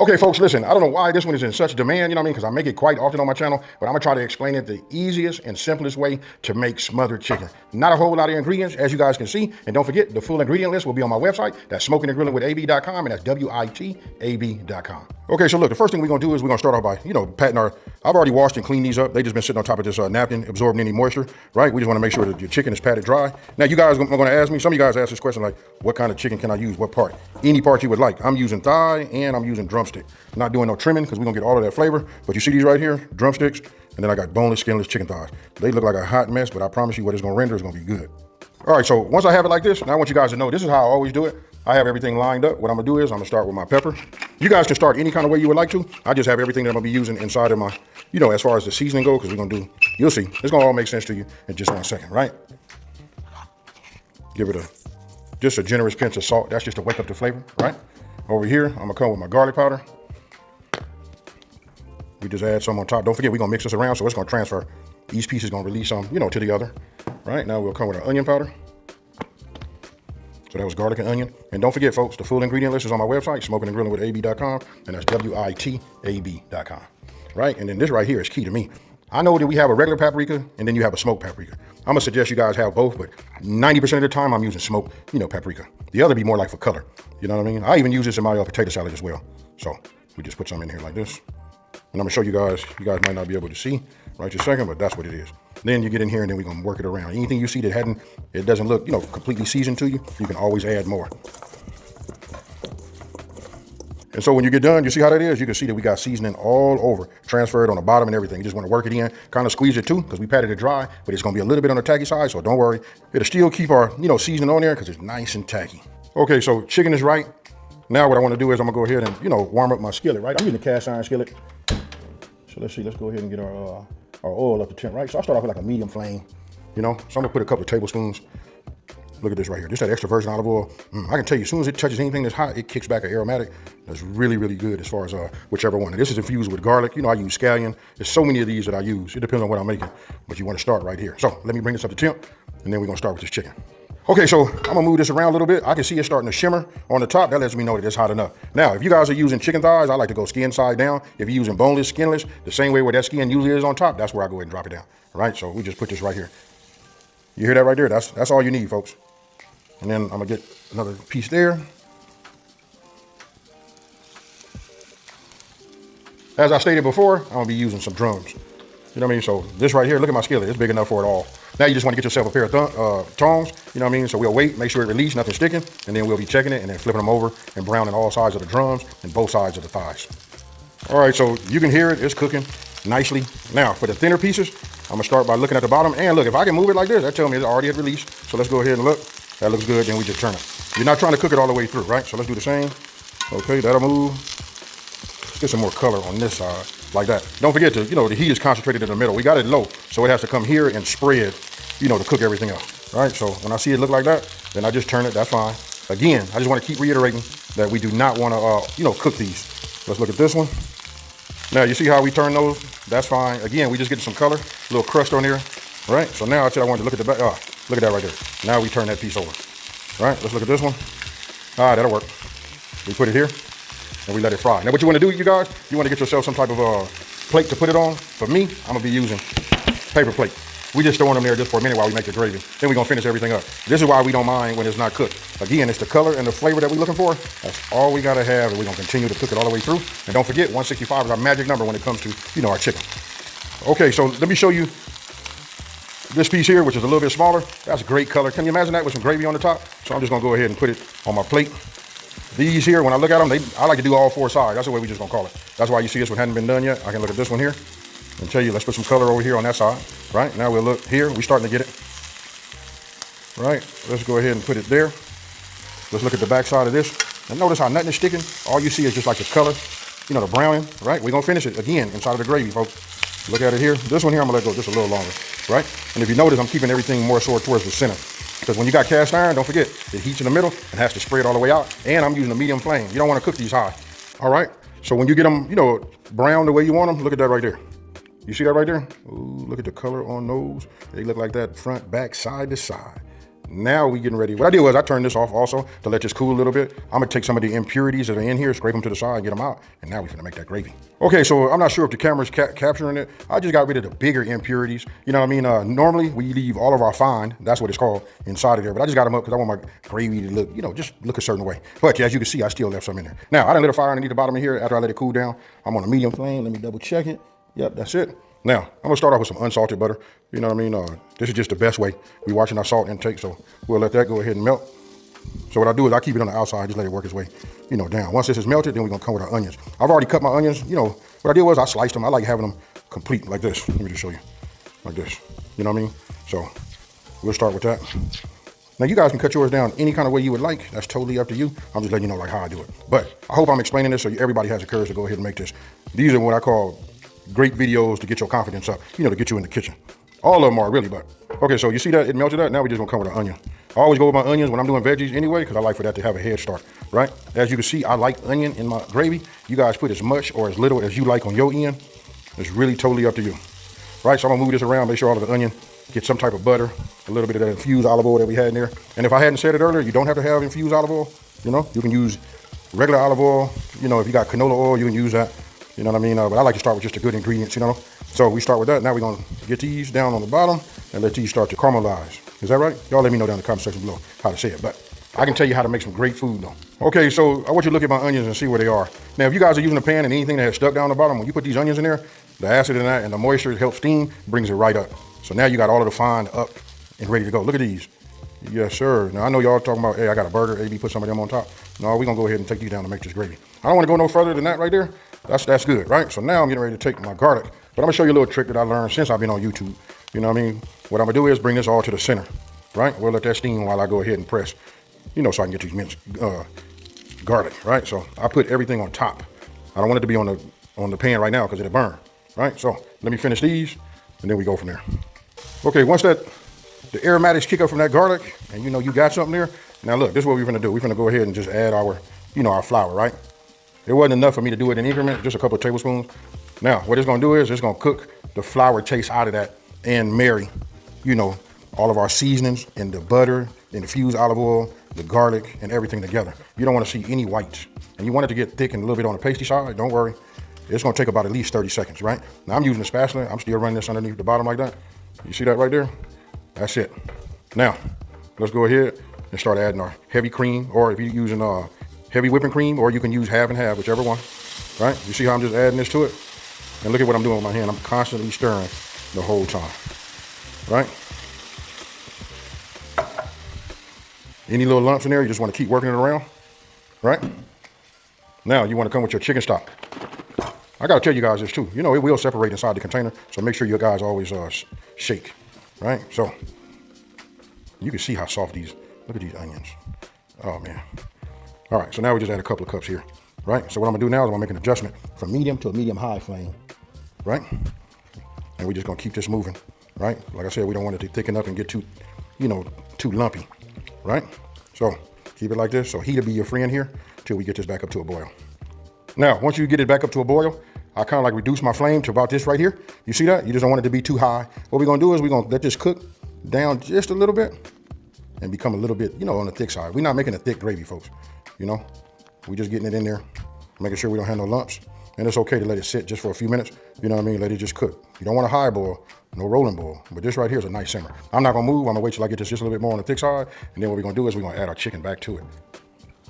Okay, folks, listen, I don't know why this one is in such demand, you know what I mean? Because I make it quite often on my channel, but I'm gonna try to explain it the easiest and simplest way to make smothered chicken. Not a whole lot of ingredients, as you guys can see. And don't forget, the full ingredient list will be on my website. That's smokingandgrillingwithab.com, and that's WITAB.com. Okay, so look, the first thing we're gonna do is we're gonna start off by, patting I've already washed and cleaned these up. They just been sitting on top of this napkin, absorbing any moisture, right? We just wanna make sure that your chicken is patted dry. Now, you guys are gonna ask me, some of you guys ask this question like, what kind of chicken can I use? What part? Any part you would like. I'm using thigh and I'm using drumstick. I'm not doing no trimming because we're gonna get all of that flavor. But you see these right here, drumsticks, and then I got boneless, skinless chicken thighs. They look like a hot mess, but I promise you what it's gonna render is gonna be good. All right, so once I have it like this, now I want you guys to know this is how I always do it. I have everything lined up. What I'm gonna do is I'm gonna start with my pepper. You guys can start any kind of way you would like to. I just have everything that I'm gonna be using inside of my, as far as the seasoning goes, because we're gonna do, you'll see. It's gonna all make sense to you in just 1 second, right? Give it just a generous pinch of salt. That's just to wake up the flavor, right? Over here, I'm gonna come with my garlic powder. We just add some on top. Don't forget, we're gonna mix this around, so it's gonna transfer. Each piece is gonna release some, to the other. Right, now we'll come with our onion powder. So that was garlic and onion. And don't forget, folks, the full ingredient list is on my website, smokingandgrillingwithab.com, and that's WITAB.com. Right, and then this right here is key to me. I know that we have a regular paprika, and then you have a smoked paprika. I'm gonna suggest you guys have both, but 90% of the time I'm using smoked, paprika. The other be more like for color. You know what I mean? I even use this in my potato salad as well. So we just put some in here like this. And I'm gonna show you guys might not be able to see right this second, but that's what it is. Then you get in here and then we're gonna work it around. Anything you see that it doesn't look, completely seasoned to you, you can always add more. And so when you get done, you see how that is? You can see that we got seasoning all over, transferred on the bottom and everything. You just wanna work it in, kind of squeeze it too, because we patted it dry, but it's gonna be a little bit on the tacky side, so don't worry. It'll still keep our, seasoning on there because it's nice and tacky. Okay, so chicken is right. Now what I wanna do is I'm gonna go ahead and, warm up my skillet, right? I'm using a cast iron skillet. So let's go ahead and get our oil up to temp, right? So I start off with like a medium flame, So I'm gonna put a couple of tablespoons. Look at this right here. This is that extra virgin olive oil. I can tell you, as soon as it touches anything that's hot, it kicks back an aromatic. That's really, really good as far as whichever one. And this is infused with garlic. I use scallion. There's so many of these that I use. It depends on what I'm making, but you want to start right here. So let me bring this up to temp, and then we're gonna start with this chicken. Okay, so I'm gonna move this around a little bit. I can see it starting to shimmer on the top. That lets me know that it's hot enough. Now, if you guys are using chicken thighs, I like to go skin side down. If you're using boneless, skinless, the same way where that skin usually is on top, that's where I go ahead and drop it down. All right, so we just put this right here. You hear that right there? That's all you need, folks. And then I'm gonna get another piece there. As I stated before, I'm gonna be using some drums. You know what I mean? So this right here, look at my skillet. It's big enough for it all. Now you just want to get yourself a pair of tongs. You know what I mean? So we'll wait, make sure it releases, nothing sticking, and then we'll be checking it and then flipping them over and browning all sides of the drums and both sides of the thighs. All right, so you can hear it. It's cooking nicely. Now for the thinner pieces, I'm gonna start by looking at the bottom. And look, if I can move it like this, that tells me it's already at release. So let's go ahead and look. That looks good. Then we just turn it. You're not trying to cook it all the way through, right? So let's do the same. Okay, that'll move. Let's get some more color on this side. Like that. Don't forget to, the heat is concentrated in the middle. We got it low, so it has to come here and spread, to cook everything else. All right, so when I see it look like that, then I just turn it, that's fine. Again, I just want to keep reiterating that we do not want to, cook these. Let's look at this one. Now, you see how we turn those? That's fine. Again, we just get some color, a little crust on there. All right, so now I said I wanted to look at the back. Look at that right there. Now we turn that piece over. All right, let's look at this one. All right, that'll work. We put it here. And we let it fry. Now what you want to do, you guys, you want to get yourself some type of plate to put it on. For me, I'm going to be using paper plate. We just throwing them there just for a minute while we make the gravy. Then we're going to finish everything up. This is why we don't mind when it's not cooked. Again, it's the color and the flavor that we're looking for. That's all we got to have, and we're going to continue to cook it all the way through. And don't forget, 165 is our magic number when it comes to, our chicken. Okay, so let me show you this piece here, which is a little bit smaller. That's a great color. Can you imagine that with some gravy on the top? So I'm just going to go ahead and put it on my plate. These here, when I look at them, I like to do all four sides. That's the way we just gonna call it. That's why you see this one hadn't been done yet. I can look at this one here and tell you, let's put some color over here on that side. Right, now we'll look here, we're starting to get it. Right, let's go ahead and put it there. Let's look at the back side of this. And notice how nothing is sticking. All you see is just like the color, the browning, right? We're gonna finish it again inside of the gravy, folks. Look at it here. This one here, I'm gonna let go just a little longer, right? And if you notice, I'm keeping everything more sort towards the center. Because when you got cast iron, don't forget, it heats in the middle and has to spread all the way out. And I'm using a medium flame. You don't want to cook these high. All right. So when you get them, brown the way you want them, look at that right there. You see that right there? Ooh, look at the color on those. They look like that front, back, side to side. Now we getting ready. What I did was I turned this off also to let this cool a little bit. I'm gonna take some of the impurities that are in here, scrape them to the side, get them out, and now we're gonna make that gravy. Okay, so I'm not sure if the camera's capturing it. I just got rid of the bigger impurities. You know what I mean? Normally we leave all of our fine, that's what it's called, inside of there, but I just got them up because I want my gravy to look, you know, just look a certain way. But as you can see, I still left some in there. Now, I done lit a fire underneath the bottom of here after I let it cool down. I'm on a medium flame. Let me double check it. Yep, that's it. Now, I'm gonna start off with some unsalted butter. You know what I mean? This is just the best way. We're watching our salt intake, so we'll let that go ahead and melt. So what I do is I keep it on the outside, just let it work its way, you know, down. Once this is melted, then we're gonna come with our onions. I've already cut my onions. You know, what I did was I sliced them. I like having them complete like this. Let me just show you, like this. You know what I mean? So we'll start with that. Now you guys can cut yours down any kind of way you would like. That's totally up to you. I'm just letting you know like how I do it. But I hope I'm explaining this so everybody has the courage to go ahead and make this. These are what I call great videos to get your confidence up, you know, to get you in the kitchen. All of them are really, but. Okay, so you see that, it melted out. Now we're just gonna come with an onion. I always go with my onions when I'm doing veggies anyway, because I like for that to have a head start, right? As you can see, I like onion in my gravy. You guys put as much or as little as you like on your end. It's really totally up to you, right? So I'm gonna move this around, make sure all of the onion get some type of butter, a little bit of that infused olive oil that we had in there. And if I hadn't said it earlier, you don't have to have infused olive oil, you know? You can use regular olive oil. You know, if you got canola oil, you can use that. You know what I mean? But I like to start with just the good ingredients, you know? So we start with that. Now we're gonna get these down on the bottom and let these start to caramelize. Is that right? Y'all let me know down in the comment section below how to say it, but I can tell you how to make some great food though. Okay, so I want you to look at my onions and see where they are. Now, if you guys are using a pan and anything that has stuck down the bottom, when you put these onions in there, the acid in that and the moisture helps steam, brings it right up. So now you got all of the fine up and ready to go. Look at these. Yes, sir. Now I know y'all talking about, hey, I got a burger, AB, put some of them on top. No, we're gonna go ahead and take these down to make this gravy. I don't wanna go no further than that right there. That's good, right? So now I'm getting ready to take my garlic, but I'm gonna show you a little trick that I learned since I've been on YouTube. You know what I mean? What I'm gonna do is bring this all to the center, right? We'll let that steam while I go ahead and press, you know, so I can get these minced garlic, right? So I put everything on top. I don't want it to be on the pan right now because it'll burn, right? So let me finish these and then we go from there. Okay, once the aromatics kick up from that garlic and you know you got something there, now look, this is what we're gonna do. We're gonna go ahead and just add our, you know, our flour, right? It wasn't enough for me to do it in increment, just a couple of tablespoons. Now, what it's gonna do is it's gonna cook the flour taste out of that and marry, you know, all of our seasonings and the butter, the infused olive oil, the garlic, and everything together. You don't wanna see any whites. And you want it to get thick and a little bit on the pasty side, don't worry. It's gonna take about at least 30 seconds, right? Now I'm using a spatula, I'm still running this underneath the bottom like that. You see that right there? That's it. Now, let's go ahead and start adding our heavy cream, or if you're using heavy whipping cream, or you can use half and half, whichever one, right? You see how I'm just adding this to it? And look at what I'm doing with my hand. I'm constantly stirring the whole time, right? Any little lumps in there, you just want to keep working it around, right? Now you want to come with your chicken stock. I got to tell you guys this too. You know, it will separate inside the container, so make sure you guys always shake, right? So you can see how soft these, look at these onions. Oh man. All right, so now we just add a couple of cups here, right? So what I'm gonna do now is I'm gonna make an adjustment from medium to a medium-high flame, right? And we're just gonna keep this moving, right? Like I said, we don't want it to thicken up and get too, you know, too lumpy, right? So keep it like this. So heat will be your friend here till we get this back up to a boil. Now, once you get it back up to a boil, I kind of like reduce my flame to about this right here. You see that? You just don't want it to be too high. What we're gonna do is we're gonna let this cook down just a little bit and become a little bit, you know, on the thick side. We're not making a thick gravy, folks. You know, we're just getting it in there, making sure we don't have no lumps. And it's okay to let it sit just for a few minutes. You know what I mean? Let it just cook. You don't want a high boil, no rolling boil. But this right here is a nice simmer. I'm not gonna move. I'm gonna wait till I get this just a little bit more on the thick side. And then what we're gonna do is we're gonna add our chicken back to it.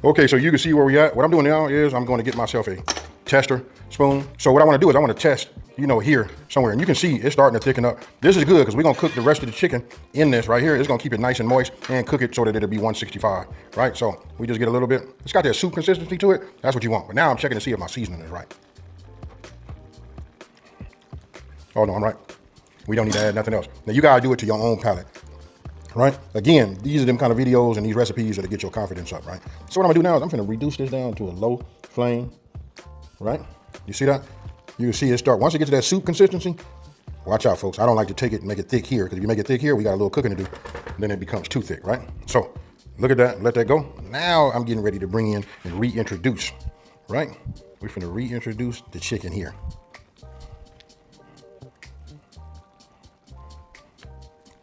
Okay, so you can see where we at. What I'm doing now is I'm gonna get myself a tester spoon. So what I wanna do is I wanna test, you know, here somewhere. And you can see it's starting to thicken up. This is good because we're gonna cook the rest of the chicken in this right here. It's gonna keep it nice and moist and cook it so that it'll be 165, right? So we just get a little bit, it's got that soup consistency to it. That's what you want. But now I'm checking to see if my seasoning is right. Oh no, I'm right. We don't need to add nothing else. Now you gotta do it to your own palate, right? Again, these are them kind of videos and these recipes that'll get your confidence up, right? So what I'm gonna do now is I'm gonna reduce this down to a low flame, right? You see that? You can see it start, once it gets to that soup consistency, watch out folks. I don't like to take it and make it thick here, because if you make it thick here, we got a little cooking to do, then it becomes too thick, right? So look at that, let that go. Now I'm getting ready to bring in and reintroduce, right? We're gonna reintroduce the chicken here.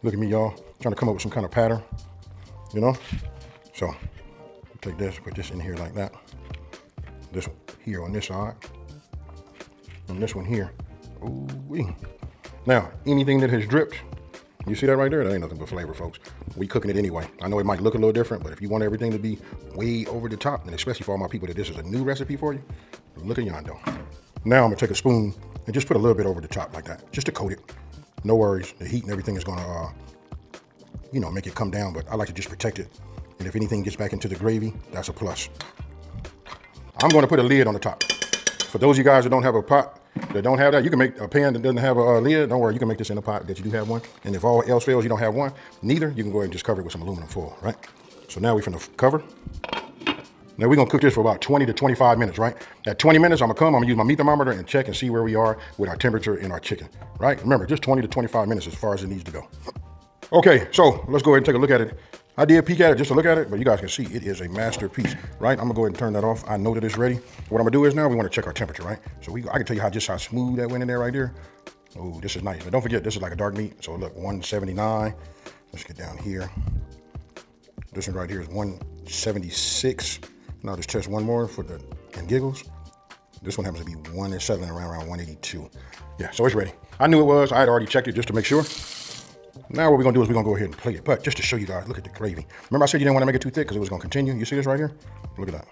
Look at me, y'all, trying to come up with some kind of pattern. you know? So take this, put this in here like that. This one here on this side. And this one here. Ooh-wee. Now, anything that has dripped, you see that right there? That ain't nothing but flavor, folks. We cooking it anyway. I know it might look a little different, but if you want everything to be way over the top, and especially for all my people that this is a new recipe for you, look at Yondo. Now I'm gonna take a spoon and just put a little bit over the top like that, just to coat it. No worries, the heat and everything is gonna, you know, make it come down, but I like to just protect it. And if anything gets back into the gravy, that's a plus. I'm gonna put a lid on the top. For those of you guys that don't have a pot, that don't have that, you can make a pan that doesn't have a lid. Don't worry, you can make this in a pot that you do have one. And if all else fails, you don't have one, neither, you can go ahead and just cover it with some aluminum foil, right? So now we're finna cover. Now we're gonna cook this for about 20 to 25 minutes, right? At 20 minutes, I'm gonna use my meat thermometer and check and see where we are with our temperature in our chicken, right? Remember, just 20 to 25 minutes as far as it needs to go. Okay, so let's go ahead and take a look at it. I did peek at it just to look at it, but you guys can see it is a masterpiece, right? I'm gonna go ahead and turn that off. I know that it's ready. What I'm gonna do is now we wanna check our temperature, right? So I can tell you how smooth that went in there right there. Oh, this is nice. But don't forget, this is like a dark meat. So look, 179. Let's get down here. This one right here is 176. Now just test one more for the giggles. This one happens to be one that's settling around 182. Yeah, so it's ready. I knew it was. I had already checked it just to make sure. Now what we're gonna do is we're gonna go ahead and plate it. But just to show you guys, look at the gravy. Remember I said you didn't want to make it too thick because it was gonna continue. You see this right here? Look at that.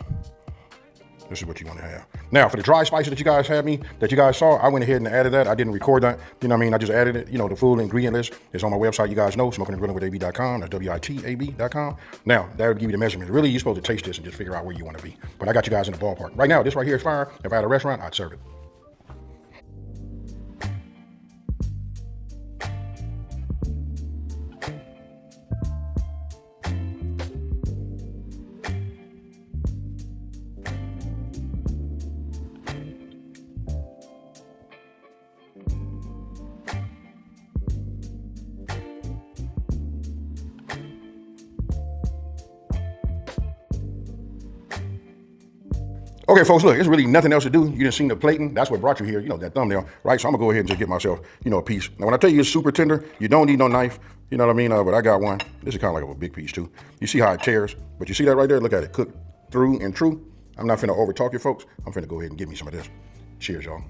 This is what you want to have. Now for the dry spices that you guys saw, I went ahead and added that. I didn't record that. You know what I mean? I just added it. You know, the full ingredient list is on my website. You guys know, smokingandgrillingwithab.com. That's WITAB.com. Now that would give you the measurements. Really, you're supposed to taste this and just figure out where you want to be. But I got you guys in the ballpark. Right now, this right here is fire. If I had a restaurant, I'd serve it. Okay, folks, look, there's really nothing else to do. You didn't see the plating. That's what brought you here, you know, that thumbnail, right? So I'm gonna go ahead and just get myself, you know, a piece. Now, when I tell you it's super tender, you don't need no knife, you know what I mean? But I got one. This is kind of like a big piece too. You see how it tears, but you see that right there? Look at it, cooked through and true. I'm not finna over talk you folks. I'm finna go ahead and give me some of this. Cheers, y'all.